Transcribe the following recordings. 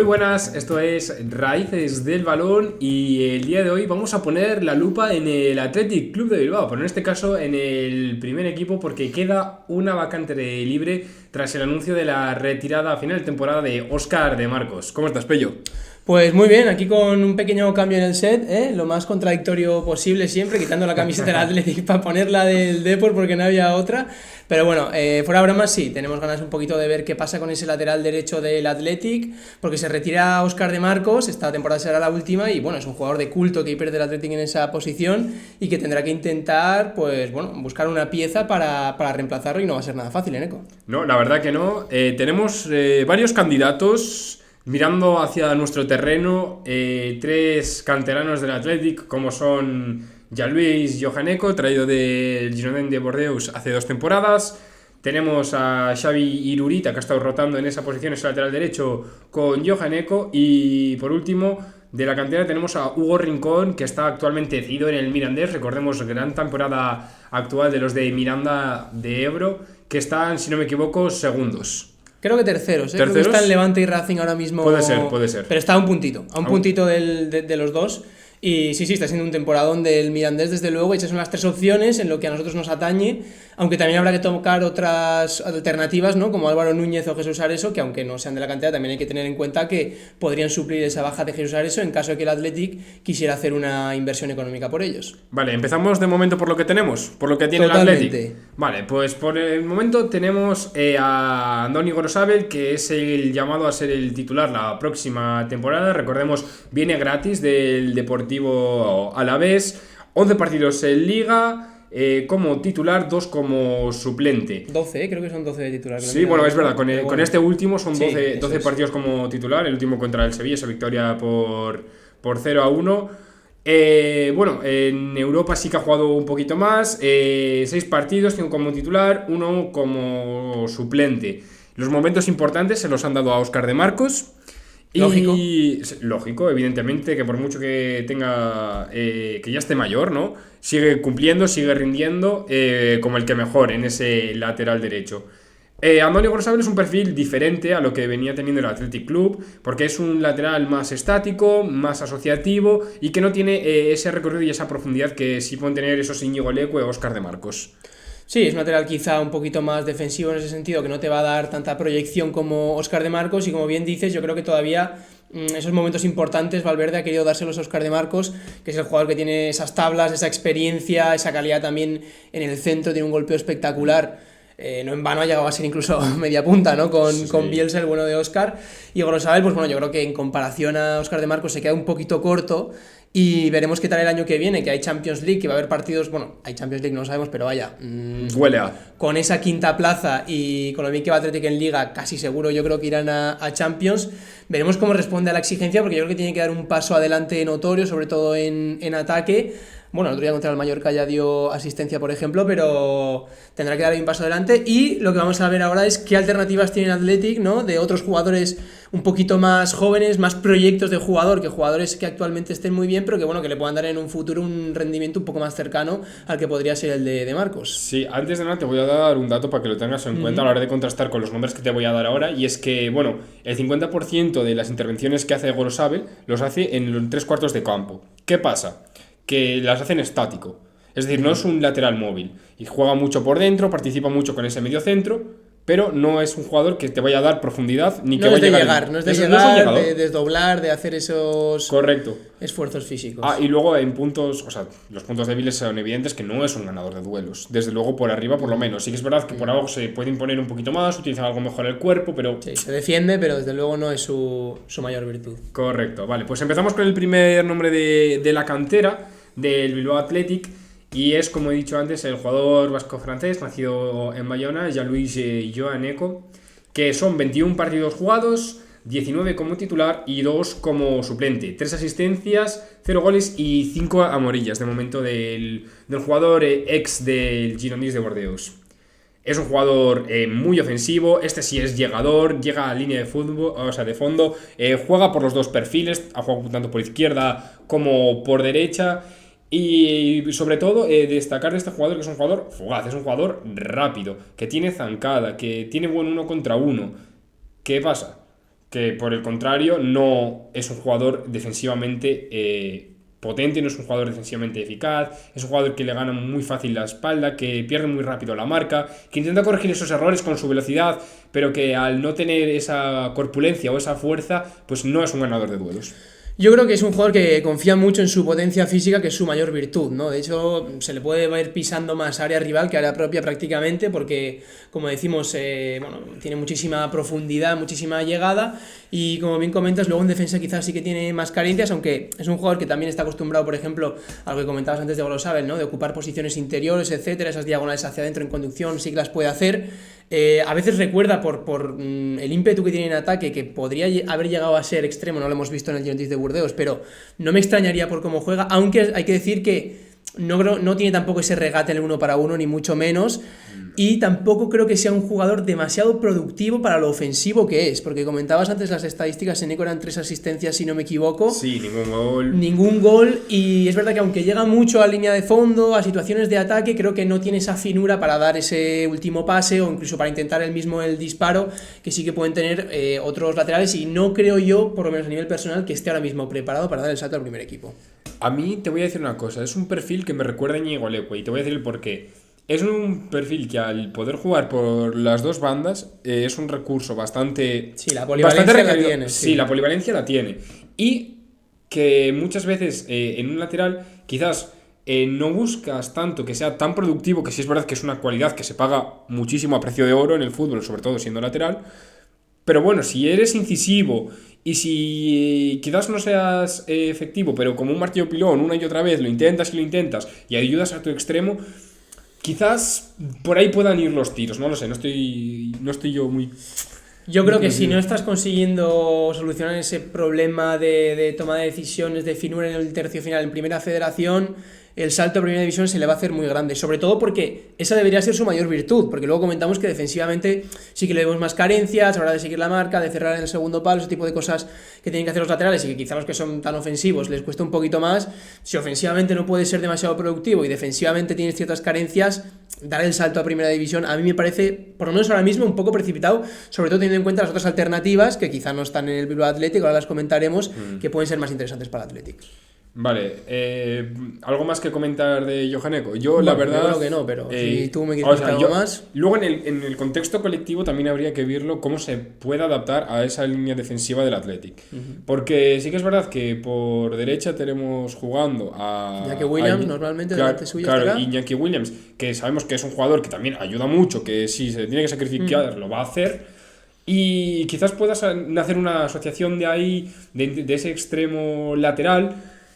buenas, esto es Raíces del Balón y el día de hoy vamos a poner la lupa en el Athletic Club de Bilbao, pero en este caso en el primer equipo porque queda una vacante libre tras el anuncio de la retirada a final de temporada de Óscar de Marcos. ¿Cómo estás, Pello? Pues muy bien, aquí con un pequeño cambio en el set, lo más contradictorio posible siempre, quitando la camiseta del Athletic para ponerla del Depor porque no había otra. Pero bueno, fuera bromas, sí, tenemos ganas un poquito de ver qué pasa con ese lateral derecho del Athletic, porque se retira Óscar de Marcos, esta temporada será la última y bueno, es un jugador de culto que pierde el Athletic en esa posición y que tendrá que intentar, pues bueno, buscar una pieza para reemplazarlo y no va a ser nada fácil, Eneco. No, la verdad que no. Tenemos varios candidatos. Mirando hacia nuestro terreno, tres canteranos del Athletic, como son Jean-Louis Johanneco, traído del Girondins de Bordeaux hace 2 temporadas. Tenemos a Xavi Irurita, que ha estado rotando en esa posición, es el lateral derecho, con Johanneco. Y por último, de la cantera tenemos a Hugo Rincón, que está actualmente cedido en el Mirandés. Recordemos, gran temporada actual de los de Miranda de Ebro, que están, si no me equivoco, segundos. Creo que terceros, Creo que está en Levante y Racing ahora mismo. Puede ser. Pero está a un puntito de los dos. Y sí, está siendo un temporadón del Mirandés, desde luego. Esas son las 3 opciones en lo que a nosotros nos atañe. Aunque también habrá que tocar otras alternativas, ¿no? Como Álvaro Núñez o Jesús Areso, que aunque no sean de la cantera, también hay que tener en cuenta que podrían suplir esa baja de Jesús Areso en caso de que el Athletic quisiera hacer una inversión económica por ellos. Vale, empezamos de momento por lo que tenemos, por lo que tiene Totalmente. el Athletic. Vale, pues por el momento tenemos a Andoni Gorosabel, que es el llamado a ser el titular la próxima temporada. Recordemos, viene gratis del Deportivo Alavés, 11 partidos en Liga. Como titular, 2 como suplente. 12, creo que son 12 de titular. Sí, bueno, es verdad, con este último son 12 es. partidos como titular, el último contra el Sevilla, esa victoria por 0-1. Bueno, en Europa sí que ha jugado un poquito más, 6 partidos, 5 como titular, 1 como suplente. Los momentos importantes se los han dado a Óscar de Marcos. Lógico, evidentemente, que por mucho que tenga que ya esté mayor, ¿no? Sigue cumpliendo, sigue rindiendo como el que mejor en ese lateral derecho. Andoni Gorosabel es un perfil diferente a lo que venía teniendo el Athletic Club, porque es un lateral más estático, más asociativo y que no tiene ese recorrido y esa profundidad que sí pueden tener esos Íñigo Leque o Óscar de Marcos. Sí, es un lateral quizá un poquito más defensivo en ese sentido, que no te va a dar tanta proyección como Óscar de Marcos, y como bien dices, yo creo que todavía esos momentos importantes Valverde ha querido dárselos a Óscar de Marcos, que es el jugador que tiene esas tablas, esa experiencia, esa calidad también en el centro, tiene un golpeo espectacular. No en vano ha llegado a ser incluso media punta, ¿no? Con Bielsa, el bueno de Óscar. Y Gorosabel, pues bueno, yo creo que en comparación a Óscar de Marcos se queda un poquito corto. Y veremos qué tal el año que viene, que hay Champions League, que va a haber partidos, bueno, hay Champions League, no lo sabemos, pero vaya, huele a. Con esa quinta plaza y con lo bien que va Athletic en Liga, casi seguro yo creo que irán a Champions. Veremos cómo responde a la exigencia, porque yo creo que tiene que dar un paso adelante notorio, sobre todo en ataque. Bueno, el otro día contra el Mallorca ya dio asistencia, por ejemplo, pero tendrá que dar un paso adelante. Y lo que vamos a ver ahora es qué alternativas tiene Athletic, ¿no? De otros jugadores un poquito más jóvenes, más proyectos de jugador, que jugadores que actualmente estén muy bien, pero que bueno, que le puedan dar en un futuro un rendimiento un poco más cercano al que podría ser el de Marcos. Sí, antes de nada te voy a dar un dato para que lo tengas en cuenta a la hora de contrastar con los nombres que te voy a dar ahora, y es que, bueno, el 50% de las intervenciones que hace Gorosabel los hace en los 3/4 de campo. ¿Qué pasa? Que las hacen estático, es decir, no es un lateral móvil y juega mucho por dentro, participa mucho con ese medio centro, pero no es un jugador que te vaya a dar profundidad ni que vaya a llegar. No es de llegar, de desdoblar, de hacer esos Correcto. esfuerzos físicos. Y luego en puntos, o sea, los puntos débiles son evidentes, que no es un ganador de duelos, desde luego por arriba por lo menos. Sí que es verdad que por abajo se puede imponer un poquito más, utilizar algo mejor el cuerpo, pero... Sí, se defiende, pero desde luego no es su mayor virtud. Correcto, vale, pues empezamos con el primer nombre de la cantera del Bilbao Athletic, y es, como he dicho antes, el jugador vasco-francés nacido en Bayona, Jean-Louis Johanneco, que son 21 partidos jugados, 19 como titular y 2 como suplente, 3 asistencias, 0 goles y 5 amarillas de momento del jugador ex del Girondins de Bordeaux. Es un jugador muy ofensivo, este sí es llegador, llega a línea de fútbol, o sea, de fondo, juega por los dos perfiles, ha jugado tanto por izquierda como por derecha. Y sobre todo destacar de este jugador, que es un jugador fugaz, es un jugador rápido, que tiene zancada, que tiene buen 1 contra 1. ¿Qué pasa? que por el contrario no es un jugador defensivamente potente, no es un jugador defensivamente eficaz, es un jugador que le gana muy fácil la espalda, que pierde muy rápido la marca, que intenta corregir esos errores con su velocidad, pero que al no tener esa corpulencia o esa fuerza, pues no es un ganador de duelos. Yo creo que es un jugador que confía mucho en su potencia física, que es su mayor virtud, ¿no? De hecho, se le puede ir pisando más área rival que área propia prácticamente, porque, como decimos, bueno, tiene muchísima profundidad, muchísima llegada, y como bien comentas, luego en defensa quizás sí que tiene más carencias, aunque es un jugador que también está acostumbrado, por ejemplo, a lo que comentabas antes de Golosabel, ¿no? De ocupar posiciones interiores, etcétera, esas diagonales hacia adentro en conducción sí que las puede hacer. A veces recuerda por el ímpetu que tiene en ataque, que podría haber llegado a ser extremo, no lo hemos visto en el Girondins de Burdeos, pero no me extrañaría por cómo juega, aunque hay que decir que no tiene tampoco ese regate en el 1 para 1, ni mucho menos, y tampoco creo que sea un jugador demasiado productivo para lo ofensivo que es, porque comentabas antes las estadísticas, en Eco eran 3 asistencias si no me equivoco. Sí, ningún gol. Ningún gol, y es verdad que aunque llega mucho a línea de fondo, a situaciones de ataque, creo que no tiene esa finura para dar ese último pase o incluso para intentar el disparo, que sí que pueden tener otros laterales, y no creo yo, por lo menos a nivel personal, que esté ahora mismo preparado para dar el salto al primer equipo. A mí te voy a decir una cosa, es un perfil que me recuerda a Íñigo Leque, y te voy a decir el porqué. Es un perfil que al poder jugar por las dos bandas es un recurso bastante... Sí, la polivalencia la tiene. Sí, la polivalencia la tiene. Y que muchas veces en un lateral quizás no buscas tanto que sea tan productivo, que sí es verdad que es una cualidad que se paga muchísimo a precio de oro en el fútbol, sobre todo siendo lateral. Pero bueno, si eres incisivo y si quizás no seas efectivo, pero como un martillo pilón una y otra vez lo intentas y ayudas a tu extremo, quizás por ahí puedan ir los tiros, no lo sé, no estoy yo muy... Yo creo que si no estás consiguiendo solucionar ese problema de toma de decisiones, de finura en el tercio final en Primera Federación, el salto a Primera División se le va a hacer muy grande, sobre todo porque esa debería ser su mayor virtud, porque luego comentamos que defensivamente sí que le vemos más carencias a la hora de seguir la marca, de cerrar en el segundo palo, ese tipo de cosas que tienen que hacer los laterales, y que quizá los que son tan ofensivos les cuesta un poquito más. Si ofensivamente no puedes ser demasiado productivo y defensivamente tienes ciertas carencias, dar el salto a Primera División a mí me parece, por lo menos ahora mismo, un poco precipitado, sobre todo teniendo en cuenta las otras alternativas que quizá no están en el Bilbao Athletic, ahora las comentaremos, que pueden ser más interesantes para el Athletic. Vale, ¿algo más que comentar de Johan Eco? Yo la verdad... Yo creo que no, pero si tú me quieres contar algo más... Luego en el contexto colectivo también habría que verlo cómo se puede adaptar a esa línea defensiva del Athletic. Porque sí que es verdad que por derecha tenemos jugando a... Iñaki Williams normalmente delante suyo. Claro, Iñaki Williams, que sabemos que es un jugador que también ayuda mucho, que si se tiene que sacrificar lo va a hacer. Y quizás puedas hacer una asociación de ahí, de ese extremo lateral,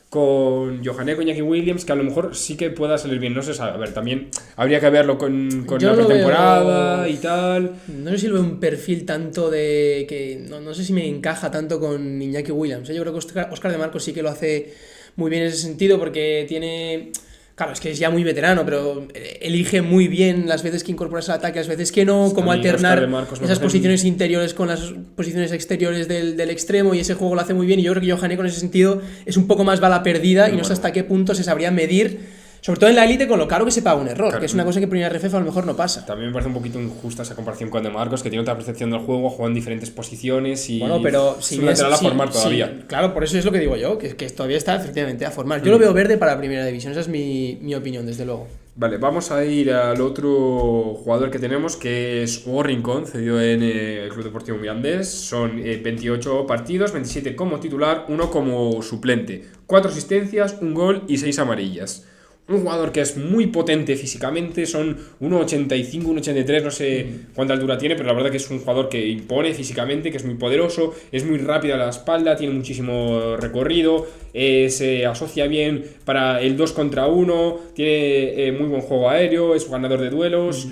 con Johan Eco y Iñaki Williams, que a lo mejor sí que pueda salir bien, no se sabe. A ver, también habría que verlo con la pretemporada y tal. No sé si lo veo un perfil tanto de... que no sé si me encaja tanto con Iñaki Williams. Yo creo que Óscar de Marcos sí que lo hace muy bien en ese sentido, porque tiene... Claro, es que es ya muy veterano, pero elige muy bien las veces que incorporas al ataque, las veces que no, cómo alternar esas posiciones interiores con las posiciones exteriores del extremo, y ese juego lo hace muy bien. Y yo creo que Johan Eco en ese sentido es un poco más bala perdida, y no sé hasta qué punto se sabría medir, sobre todo en la élite, con lo caro que se paga un error, que es una cosa que en Primera RF a lo mejor no pasa. También me parece un poquito injusta esa comparación con De Marcos, que tiene otra percepción del juego, juega en diferentes posiciones y bueno, pero es un lateral a formar todavía. Sí, claro, por eso es lo que digo yo, que todavía está efectivamente a formar. Yo lo veo verde para Primera División, esa es mi opinión, desde luego. Vale, vamos a ir al otro jugador que tenemos, que es Hugo Rincón, cedido en el Club Deportivo Mirandés. Son 28 partidos, 27 como titular, 1 como suplente, 4 asistencias, 1 gol y 6 amarillas. Un jugador que es muy potente físicamente, son 1,85, 1,83, no sé cuánta altura tiene, pero la verdad que es un jugador que impone físicamente, que es muy poderoso, es muy rápido a la espalda, tiene muchísimo recorrido, se asocia bien para el 2 contra 1, tiene muy buen juego aéreo, es ganador de duelos.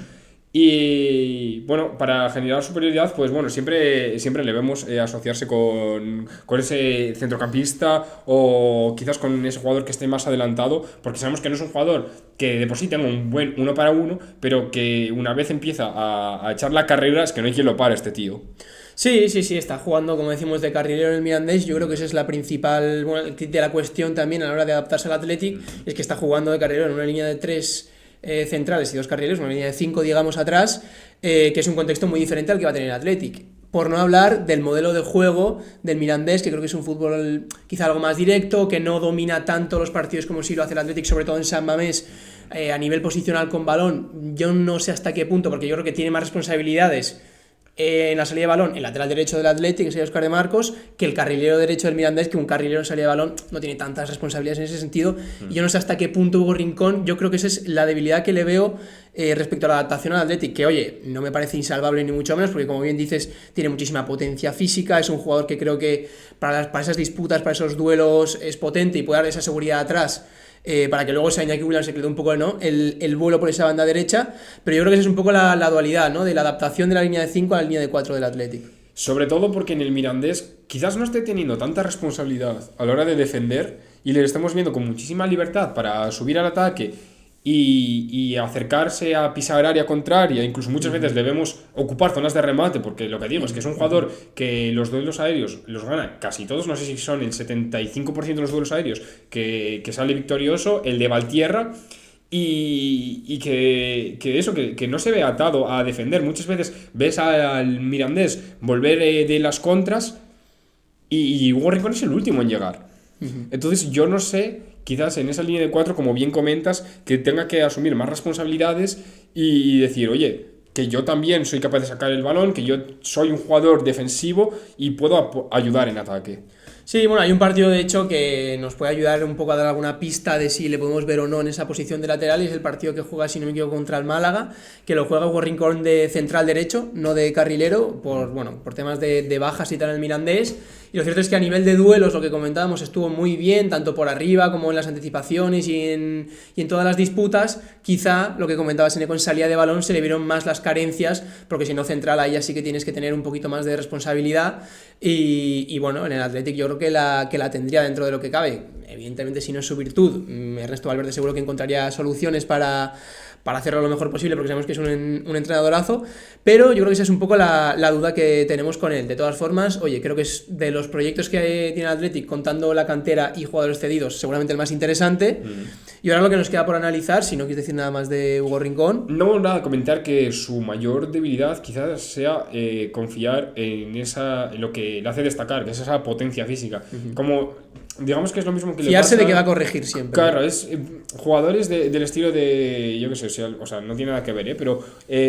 Y bueno, para generar superioridad, pues bueno, siempre le vemos asociarse con ese centrocampista o quizás con ese jugador que esté más adelantado, porque sabemos que no es un jugador que de por sí tenga un buen 1 para 1, pero que una vez empieza a echar la carrera es que no hay quien lo pare este tío. Sí, está jugando, como decimos, de carrilero en el Mirandés. Yo creo que esa es la principal, bueno, el kit de la cuestión también a la hora de adaptarse al Athletic, es que está jugando de carrilero en una línea de 3 centrales y 2 carrileros, una línea de 5, digamos, atrás, que es un contexto muy diferente al que va a tener el Athletic. Por no hablar del modelo de juego del Mirandés, que creo que es un fútbol quizá algo más directo, que no domina tanto los partidos como sí lo hace el Athletic, sobre todo en San Mamés, a nivel posicional con balón. Yo no sé hasta qué punto, porque yo creo que tiene más responsabilidades en la salida de balón el lateral derecho del Athletic, que sería Óscar de Marcos, que el carrilero derecho del Mirandés, que un carrilero en salida de balón no tiene tantas responsabilidades en ese sentido. Y yo no sé hasta qué punto Hugo Rincón, yo creo que esa es la debilidad que le veo respecto a la adaptación al Athletic, que oye, no me parece insalvable ni mucho menos, porque como bien dices, tiene muchísima potencia física, es un jugador que creo que para esas disputas, para esos duelos es potente y puede dar esa seguridad atrás, para que luego sea Iñaki Williams se quede un poco el vuelo por esa banda derecha, pero yo creo que esa es un poco la dualidad, ¿no? De la adaptación de la línea de 5 a la línea de 4 del Athletic. Sobre todo porque en el Mirandés quizás no esté teniendo tanta responsabilidad a la hora de defender y le estamos viendo con muchísima libertad para subir al ataque y acercarse a pisar área contraria, incluso muchas veces debemos ocupar zonas de remate, porque lo que digo es que es un jugador que los duelos aéreos los gana casi todos, no sé si son el 75% de los duelos aéreos que sale victorioso, el de Valtierra, y que no se ve atado a defender. Muchas veces ves al Mirandés volver de las contras y Hugo Rincón es el último en llegar. Entonces yo no sé, quizás en esa línea de 4, como bien comentas, que tenga que asumir más responsabilidades y decir, oye, que yo también soy capaz de sacar el balón, que yo soy un jugador defensivo y puedo ayudar en ataque. Sí, bueno, hay un partido de hecho que nos puede ayudar un poco a dar alguna pista de si le podemos ver o no en esa posición de lateral, y es el partido que juega, si no me equivoco, contra el Málaga, que lo juega Hugo Rincón de central derecho, no de carrilero, por temas de bajas y tal en el Mirandés. Y lo cierto es que a nivel de duelos, lo que comentábamos, estuvo muy bien, tanto por arriba como en las anticipaciones y en todas las disputas. Quizá, lo que comentabas, en salida de balón se le vieron más las carencias, porque si no central ahí ya sí que tienes que tener un poquito más de responsabilidad. Y bueno, en el Athletic yo creo que la tendría dentro de lo que cabe. Evidentemente, si no es su virtud, Ernesto Valverde seguro que encontraría soluciones para hacerlo lo mejor posible, porque sabemos que es un entrenadorazo, pero yo creo que esa es un poco la duda que tenemos con él. De todas formas, oye, creo que es de los proyectos que tiene el Athletic, contando la cantera y jugadores cedidos, seguramente el más interesante. Y ahora lo que nos queda por analizar, si no quieres decir nada más de Hugo Rincón. No, nada, comentar que su mayor debilidad quizás sea confiar en lo que le hace destacar, que es esa potencia física. Como, digamos que es lo mismo que fiarse le pasa, de que va a corregir siempre. Claro, es jugadores del estilo de, yo qué sé, o sea, no tiene nada que ver, pero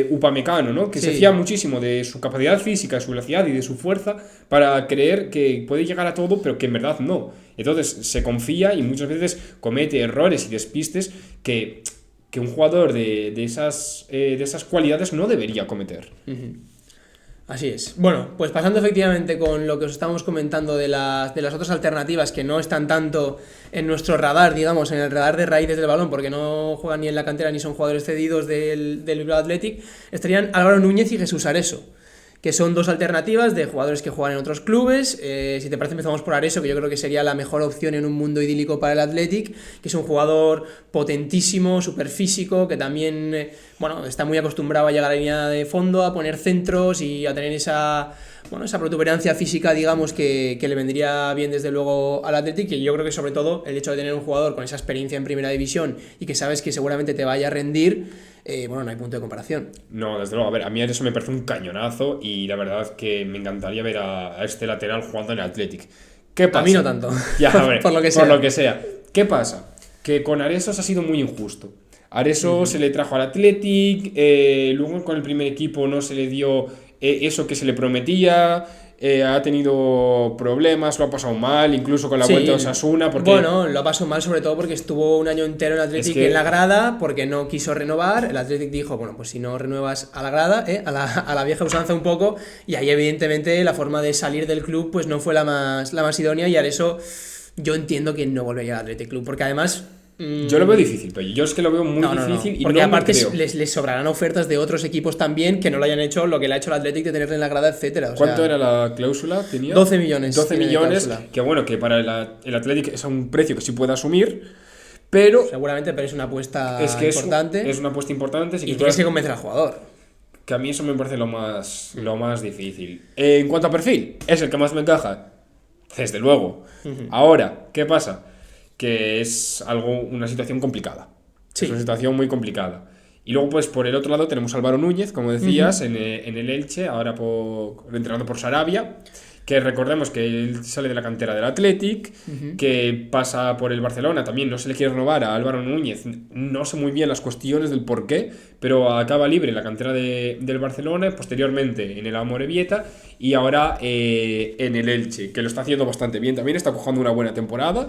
Upamecano, ¿no? Que se fía muchísimo de su capacidad física, de su velocidad y de su fuerza para creer que puede llegar a todo, pero que en verdad no. Entonces se confía y muchas veces comete errores y despistes que un jugador de esas cualidades no debería cometer. Así es. Bueno, pues pasando efectivamente con lo que os estábamos comentando de las otras alternativas que no están tanto en nuestro radar, digamos, en el radar de raíces del balón, porque no juegan ni en la cantera ni son jugadores cedidos del Bilbao Athletic, estarían Álvaro Núñez y Jesús Areso, que son dos alternativas de jugadores que juegan en otros clubes. Si te parece, empezamos por Areso, que yo creo que sería la mejor opción en un mundo idílico para el Athletic, que es un jugador potentísimo, súper físico, que también está muy acostumbrado a llegar a la línea de fondo, a poner centros y a tener esa protuberancia física, digamos, que le vendría bien desde luego al Athletic. Y yo creo que sobre todo el hecho de tener un jugador con esa experiencia en primera división y que sabes que seguramente te vaya a rendir, no hay punto de comparación. No, desde luego, a ver, a mí eso me parece un cañonazo y la verdad que me encantaría ver a este lateral jugando en el Athletic. ¿Qué pasa? A mí no tanto. Ya, a ver, por lo que sea. ¿Qué pasa? Que con Areso se ha sido muy injusto. Areso se le trajo al Athletic, luego con el primer equipo no se le dio eso que se le prometía, ha tenido problemas, lo ha pasado mal, incluso con la vuelta a Osasuna. Bueno, lo ha pasado mal sobre todo porque estuvo un año entero en el Athletic en la grada, porque no quiso renovar. El Athletic dijo, bueno, pues si no renuevas a la grada, a la vieja usanza un poco, y ahí evidentemente la forma de salir del club pues no fue la más idónea, y Areso yo entiendo que no volvería al Athletic Club, porque además... Yo lo veo difícil, pero yo es que lo veo muy difícil. Porque no aparte les sobrarán ofertas de otros equipos también que no lo hayan hecho lo que le ha hecho el Athletic de tenerle en la grada, etcétera. ¿Cuánto era la cláusula? ¿Tenía? 12 millones. 12 millones, que bueno, que para el Athletic es un precio que sí puede asumir, pero... Seguramente, pero es una apuesta importante. Es una apuesta importante. Y tienes que convencer al jugador. Que a mí eso me parece lo más difícil. En cuanto a perfil, es el que más me encaja, desde luego. Ahora, ¿qué pasa? Que es una situación complicada. Sí. Es una situación muy complicada. Y luego, pues por el otro lado tenemos a Álvaro Núñez, como decías, en el Elche, ahora entrenado por Sarabia, que recordemos que él sale de la cantera del Athletic, que pasa por el Barcelona, también no se le quiere renovar a Álvaro Núñez, no sé muy bien las cuestiones del por qué, pero acaba libre en la cantera del Barcelona, posteriormente en el Amorebieta y ahora en el Elche, que lo está haciendo bastante bien, también está cojando una buena temporada.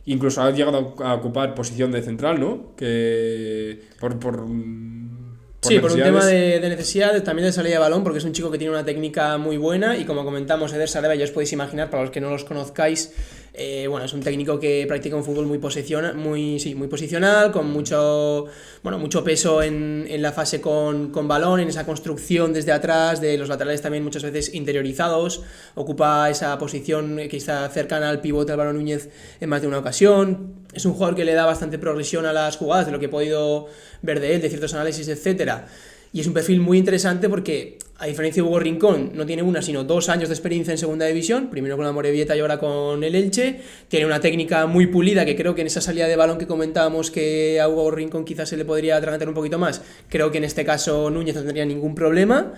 Incluso ha llegado a ocupar posición de central, ¿no? Que Sí, por un tema de necesidad, también de salida de balón, porque es un chico que tiene una técnica muy buena y como comentamos, Eder Sarabia, ya os podéis imaginar, para los que no los conozcáis, bueno, es un técnico que practica un fútbol muy posicional, con mucho peso en la fase con balón, en esa construcción desde atrás, de los laterales también muchas veces interiorizados, ocupa esa posición que está cercana al pivote Álvaro Núñez en más de una ocasión. Es un jugador que le da bastante progresión a las jugadas, de lo que he podido ver de él, de ciertos análisis, etcétera. Y es un perfil muy interesante porque, a diferencia de Hugo Rincón, no tiene una sino 2 años de experiencia en segunda división, primero con la Amorebieta y ahora con el Elche. Tiene una técnica muy pulida que creo que en esa salida de balón que comentábamos que a Hugo Rincón quizás se le podría atragantar un poquito más, creo que en este caso Núñez no tendría ningún problema.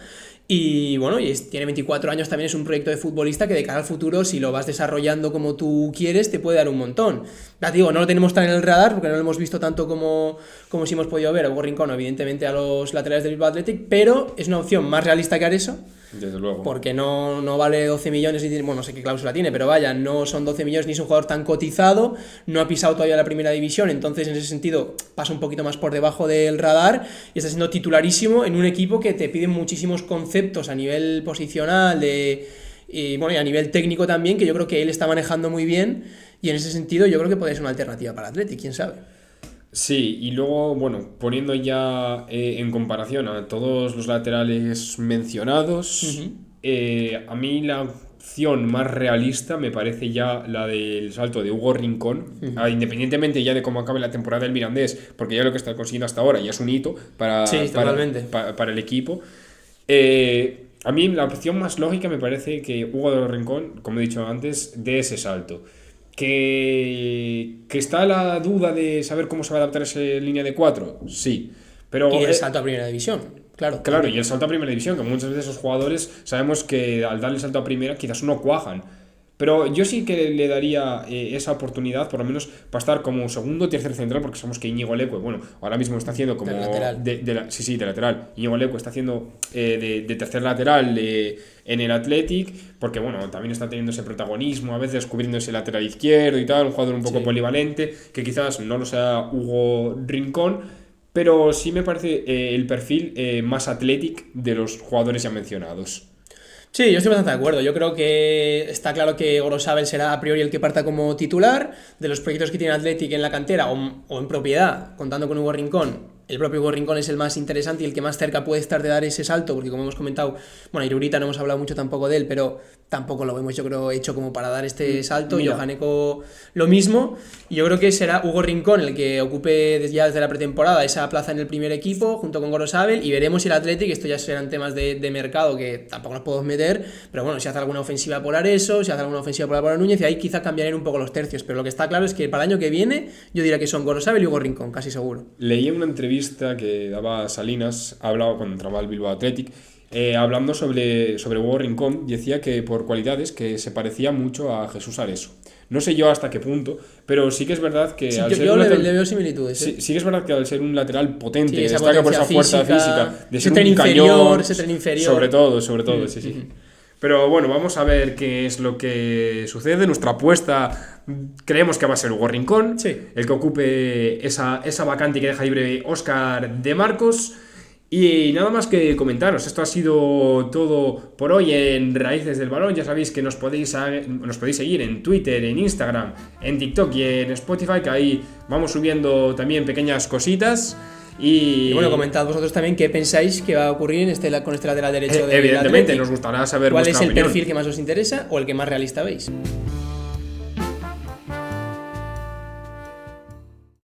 Y bueno, tiene 24 años, también es un proyecto de futbolista que de cara al futuro, si lo vas desarrollando como tú quieres, te puede dar un montón. Ya te digo, no lo tenemos tan en el radar porque no lo hemos visto tanto como si hemos podido ver a Hugo Rincón, evidentemente a los laterales del Bilbao Athletic, pero es una opción más realista que Areso. Desde luego. Porque no vale 12 millones, bueno, no sé qué cláusula tiene, pero vaya, no son 12 millones ni es un jugador tan cotizado, no ha pisado todavía la primera división, entonces en ese sentido pasa un poquito más por debajo del radar y está siendo titularísimo en un equipo que te pide muchísimos conceptos a nivel posicional y a nivel técnico también, que yo creo que él está manejando muy bien y en ese sentido yo creo que puede ser una alternativa para el Athletic, quién sabe. Sí, y luego, bueno, poniendo ya en comparación a todos los laterales mencionados, a mí la opción más realista me parece ya la del salto de Hugo Rincón, independientemente ya de cómo acabe la temporada del Mirandés, porque ya lo que está consiguiendo hasta ahora ya es un hito para el equipo. A mí la opción más lógica me parece que Hugo Rincón, como he dicho antes, dé ese salto. Que está la duda de saber cómo se va a adaptar esa línea de 4, sí. Pero y el salto a primera división, claro. Y el salto a primera división, que muchas veces esos jugadores sabemos que al darle el salto a primera quizás no cuajan. Pero yo sí que le daría esa oportunidad, por lo menos para estar como segundo o tercer central, porque sabemos que Íñigo Leque, bueno, ahora mismo está haciendo como... De lateral. De lateral. Íñigo Leque está haciendo de tercer lateral en el Athletic, porque bueno, también está teniendo ese protagonismo, a veces cubriendo ese lateral izquierdo y tal, un jugador un poco polivalente, que quizás no lo sea Hugo Rincón, pero sí me parece el perfil más Athletic de los jugadores ya mencionados. Sí, yo estoy bastante de acuerdo. Yo creo que está claro que Gorosabel será a priori el que parta como titular. De los proyectos que tiene Athletic en la cantera o en propiedad, contando con Hugo Rincón, el propio Hugo Rincón es el más interesante y el que más cerca puede estar de dar ese salto, porque como hemos comentado, bueno, Irurita no hemos hablado mucho tampoco de él, pero tampoco lo vemos, yo creo, hecho como para dar este salto. Y Johan Eko lo mismo. Y yo creo que será Hugo Rincón el que ocupe ya desde la pretemporada esa plaza en el primer equipo, junto con Gorosabel, y veremos si el Athletic, esto ya serán temas de mercado que tampoco nos podemos meter, pero bueno, si hace alguna ofensiva por Areso, si hace alguna ofensiva por Álvaro Núñez, y ahí quizá cambiarán un poco los tercios, pero lo que está claro es que para el año que viene yo diría que son Gorosabel y Hugo Rincón, casi seguro. Leí una entrevista que daba Salinas, ha hablado contra el Bilbao Athletic, hablando sobre Hugo Rincón, y decía que por cualidades que se parecía mucho a Jesús Areso. No sé yo hasta qué punto, pero sí que es verdad que... Sí, yo le veo similitudes. Sí que es verdad que al ser un lateral potente, sí, destaca por esa fuerza física, de ser un cañón, ese tren inferior. Sobre todo, sí. Pero bueno, vamos a ver qué es lo que sucede. Nuestra apuesta creemos que va a ser Hugo Rincón, el que ocupe esa vacante que deja libre Óscar de Marcos. Y nada más que comentaros, esto ha sido todo por hoy en Raíces del Balón. Ya sabéis que nos podéis seguir en Twitter, en Instagram, en TikTok y en Spotify, que ahí vamos subiendo también pequeñas cositas. Y bueno, comentad vosotros también qué pensáis que va a ocurrir con este lateral derecho del evidentemente, Athletic. nos gustará saber cuál vuestra es el opinión. perfil que más os interesa o el que más realista veis.